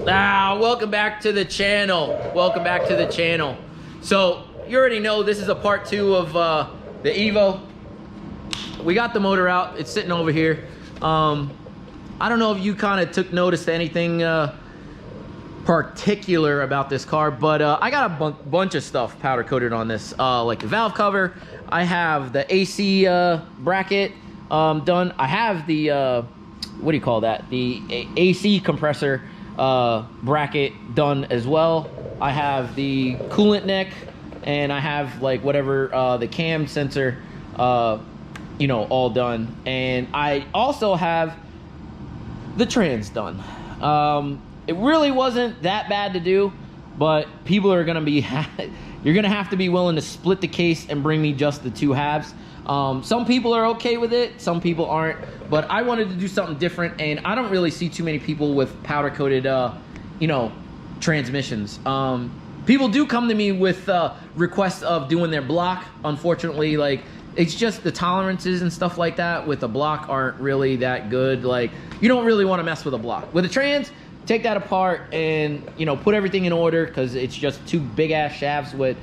Welcome back to the channel. Welcome back to the channel. So you already know this is a part 2 of the Evo. We got the motor out. It's sitting over here. I don't know if you kind of took notice to anything particular about this car, but I got a bunch of stuff powder coated on this, like the valve cover. I have the AC bracket done. I have the what do you call that? The AC compressor bracket done as well. I have the coolant neck, and I have like whatever the cam sensor, you know, all done. And I also have the trans done. It really wasn't that bad to do, but people are gonna be you're gonna have to be willing to split the case and bring me just the 2 halves. Some people are okay with it, some people aren't, but I wanted to do something different, and I don't really see too many people with powder coated you know, transmissions. People do come to me with requests of doing their block. Unfortunately, like, it's just the tolerances and stuff like that with a block aren't really that good. Like, you don't really want to mess with a block. With a trans, take that apart and, you know, put everything in order, because it's just 2 big ass shafts with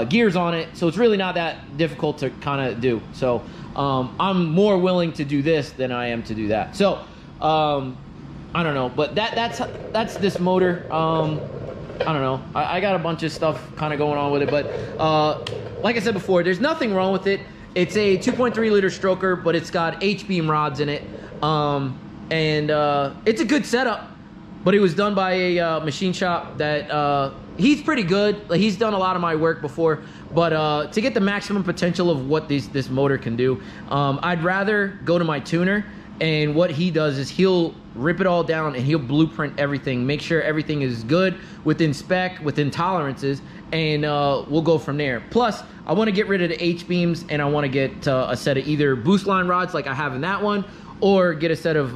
gears on it, so it's really not that difficult to kind of do. So I'm more willing to do this than I am to do that. So I don't know, but that's this motor. I don't know, I got a bunch of stuff kind of going on with it, but like I said before, there's nothing wrong with it. It's a 2.3 liter stroker, but it's got H-beam rods in it, and it's a good setup. But it was done by a machine shop that he's pretty good. Like, he's done a lot of my work before, but to get the maximum potential of what this motor can do, I'd rather go to my tuner. And what he does is he'll rip it all down and he'll blueprint everything, make sure everything is good within spec, within tolerances, and we'll go from there. Plus, I want to get rid of the H-beams, and I want to get a set of either boost line rods like I have in that one, or get a set of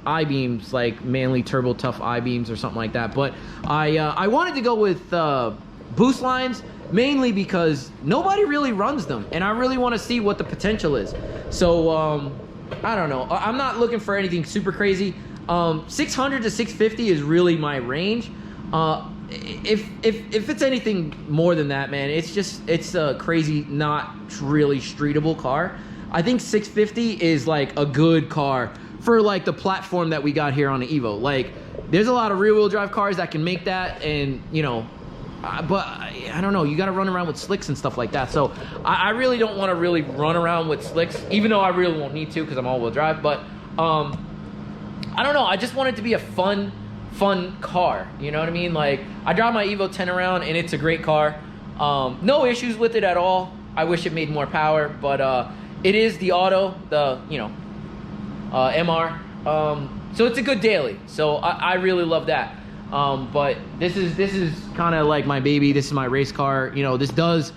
I-beams, like Manly Turbo Tough I-beams or something like that. But I wanted to go with boost lines, mainly because nobody really runs them, and I really want to see what the potential is. So I don't know, I'm not looking for anything super crazy. 600 to 650 is really my range. If it's anything more than that, man, it's a crazy, not really streetable car. I think 650 is like a good car for like the platform that we got here on the Evo. Like, there's a lot of rear wheel drive cars that can make that, and you know, but I don't know, you got to run around with slicks and stuff like that. So I really don't want to really run around with slicks, even though I really won't need to because I'm all wheel drive. But I don't know, I just want it to be a fun car, you know what I mean? Like, I drive my Evo 10 around and it's a great car. No issues with it at all. I wish it made more power, but it is the auto, the, you know, MR. So it's a good daily. So I really love that. But this is kind of like my baby. This is my race car. You know, this does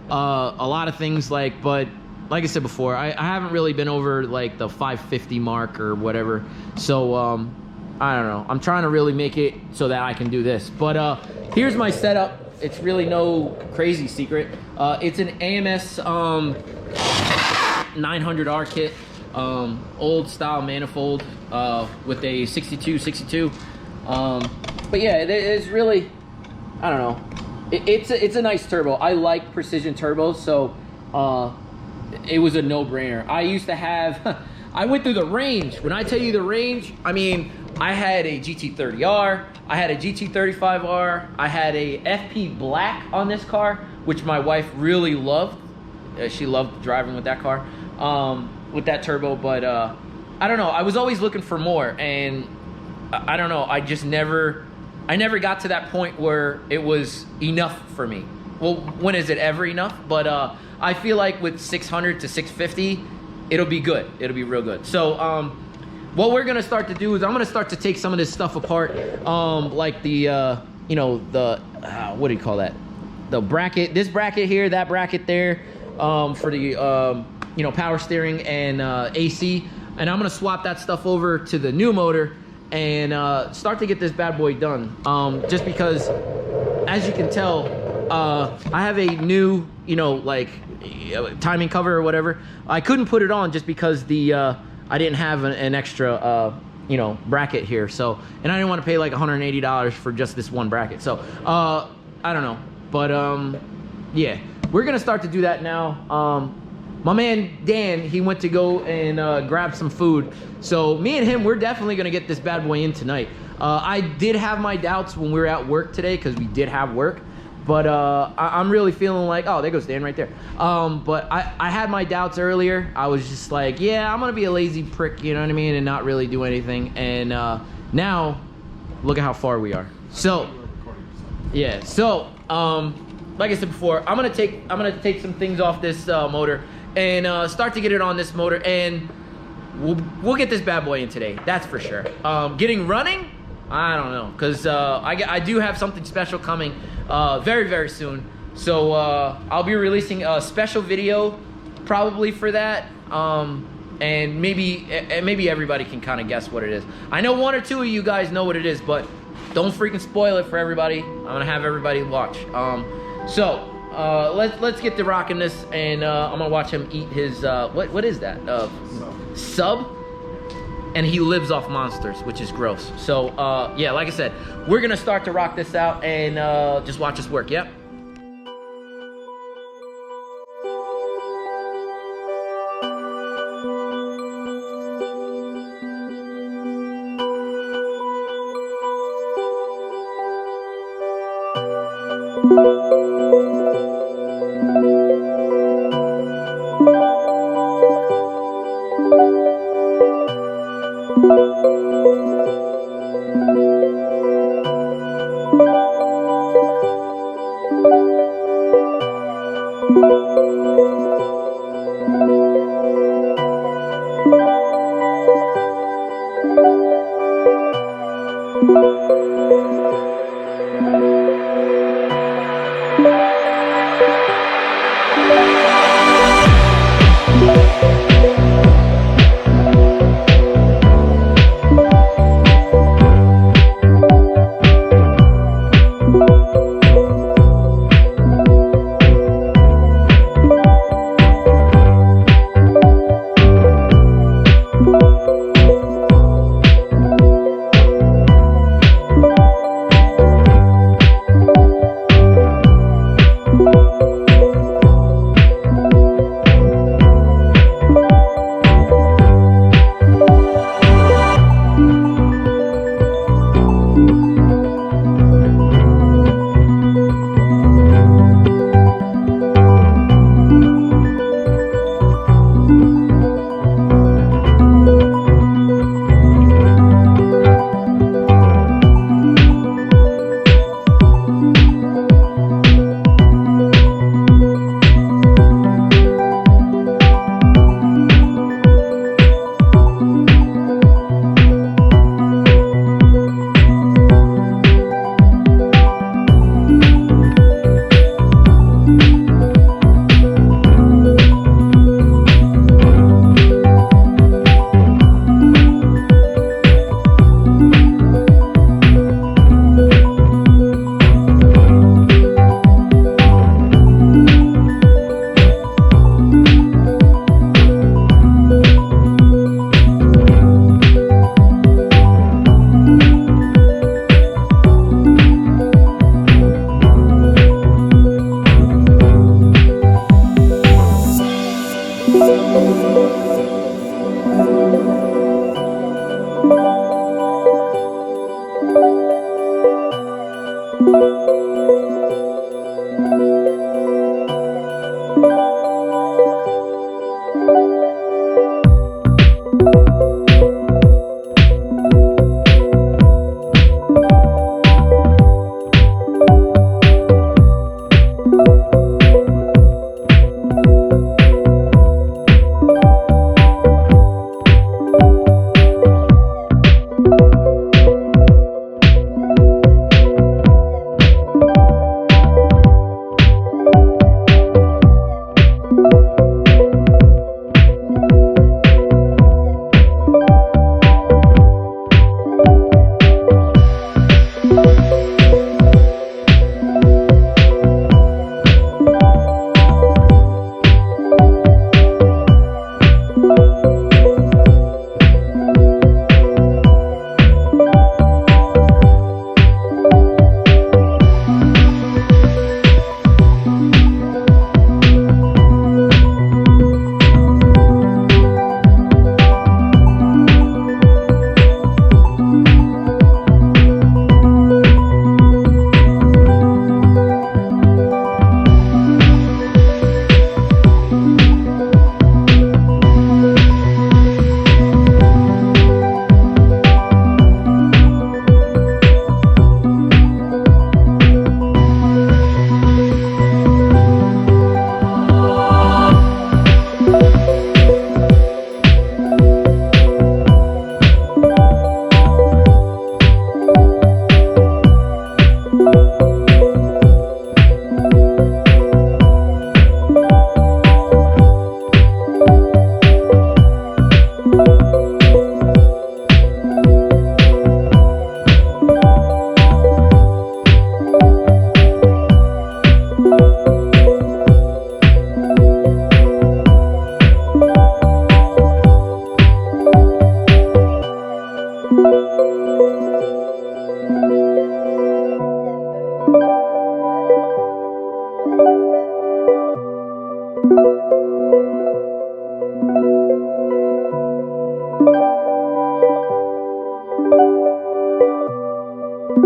a lot of things, like, but like I said before, I haven't really been over like the 550 mark or whatever. So I don't know. I'm trying to really make it so that I can do this. But here's my setup. It's really no crazy secret. It's an AMS 900R kit, old style manifold with a 62. But yeah, it's really, I don't know, it's a nice turbo. I like precision turbos, so it was a no-brainer. I used to have I went through the range. When I tell you the range, I mean, I had a GT30R, I had a GT35R, I had a FP Black on this car, which my wife really loved. She loved driving with that car, with that turbo. But I don't know, I was always looking for more, and I don't know, I never got to that point where it was enough for me. Well, when is it ever enough? But I feel like with 600 to 650, it'll be good. It'll be real good. So what we're gonna start to do is I'm gonna start to take some of this stuff apart, like the you know, the what do you call that? The bracket, this bracket here, that bracket there, for the you know, power steering and AC. And I'm gonna swap that stuff over to the new motor and start to get this bad boy done. Just because, as you can tell, I have a new, you know, like timing cover or whatever. I couldn't put it on just because the I didn't have an extra you know, bracket here. So, and I didn't want to pay like $180 for just this one bracket. So, I don't know, but yeah, we're gonna start to do that now. My man Dan, he went to go and grab some food. So me and him, we're definitely gonna get this bad boy in tonight. I did have my doubts when we were at work today, because we did have work. But I'm really feeling like, oh, there goes Dan right there. But I had my doubts earlier. I was just like, yeah, I'm gonna be a lazy prick, you know what I mean, and not really do anything. And now, look at how far we are. So, yeah. So, like I said before, I'm gonna take some things off this motor and start to get it on this motor, and we'll get this bad boy in today. That's for sure. Getting running, I don't know, because I do have something special coming very, very soon. So I'll be releasing a special video probably for that. And maybe everybody can kind of guess what it is. I know one or two of you guys know what it is, but don't freaking spoil it for everybody. I'm gonna have everybody watch. So let's get to rocking this, and I'm gonna watch him eat his what is that? Sub. And he lives off monsters, which is gross. So yeah, like I said, we're gonna start to rock this out, and just watch us work. Yep.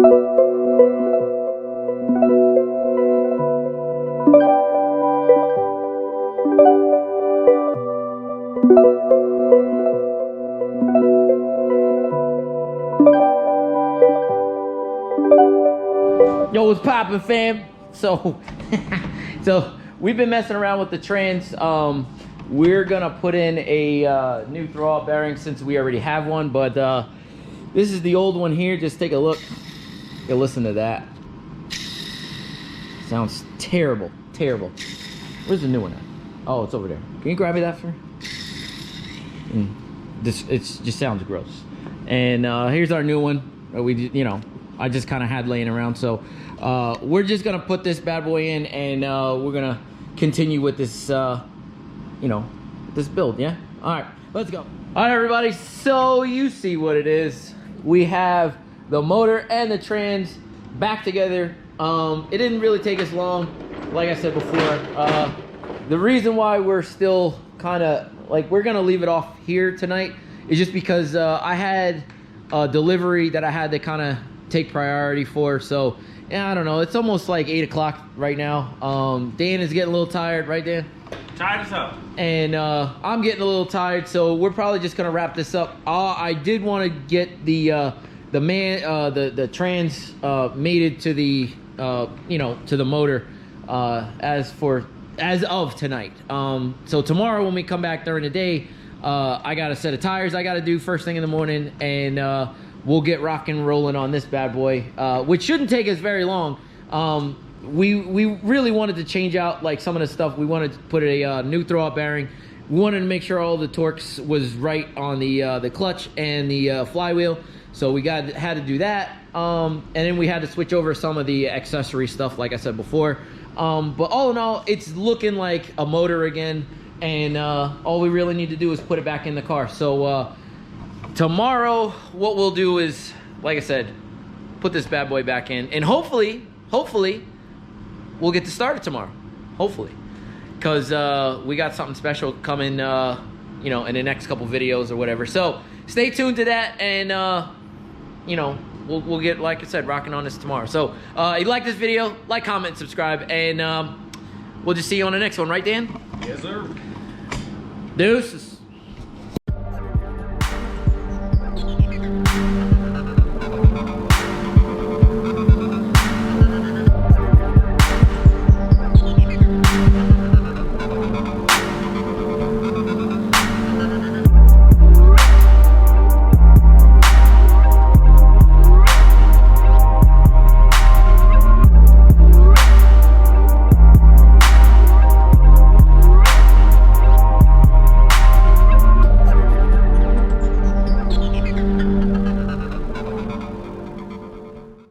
Yo, what's poppin', fam? So, we've been messing around with the trans. We're gonna put in a new throwout bearing since we already have one, but this is the old one here. Just take a look. Yo, listen to that. Sounds terrible, terrible. Where's the new one at? Oh, it's over there. Can you grab me that for me? It just sounds gross. And here's our new one. I just kind of had laying around. So we're just gonna put this bad boy in, and we're gonna continue with this, this build. Yeah. All right, let's go. All right, everybody. So you see what it is. We have the motor and the trans back together. It didn't really take us long, like I said before. The reason why we're still kind of like we're gonna leave it off here tonight is just because I had a delivery that I had to kind of take priority for. So yeah, I don't know, it's almost like 8 o'clock right now. Dan is getting a little tired, right, Dan? Tired as hell. And I'm getting a little tired, so we're probably just gonna wrap this up. I did want to get the trans mated to the to the motor as of tonight. So tomorrow when we come back during the day, I got a set of tires I got to do first thing in the morning, and we'll get rock and rolling on this bad boy, which shouldn't take us very long. We really wanted to change out like some of the stuff. We wanted to put a new throwout bearing. We wanted to make sure all the torques was right on the clutch and the flywheel. So we had to do that. And then we had to switch over some of the accessory stuff, like I said before. But all in all, it's looking like a motor again. And all we really need to do is put it back in the car. So tomorrow, what we'll do is, like I said, put this bad boy back in. And hopefully, we'll get to start it tomorrow. Hopefully. Because we got something special coming, in the next couple videos or whatever. So stay tuned to that, and we'll get, like I said, rocking on this tomorrow. So if you like this video, like, comment, and subscribe, and we'll just see you on the next one, right, Dan? Yes, sir. Deuces.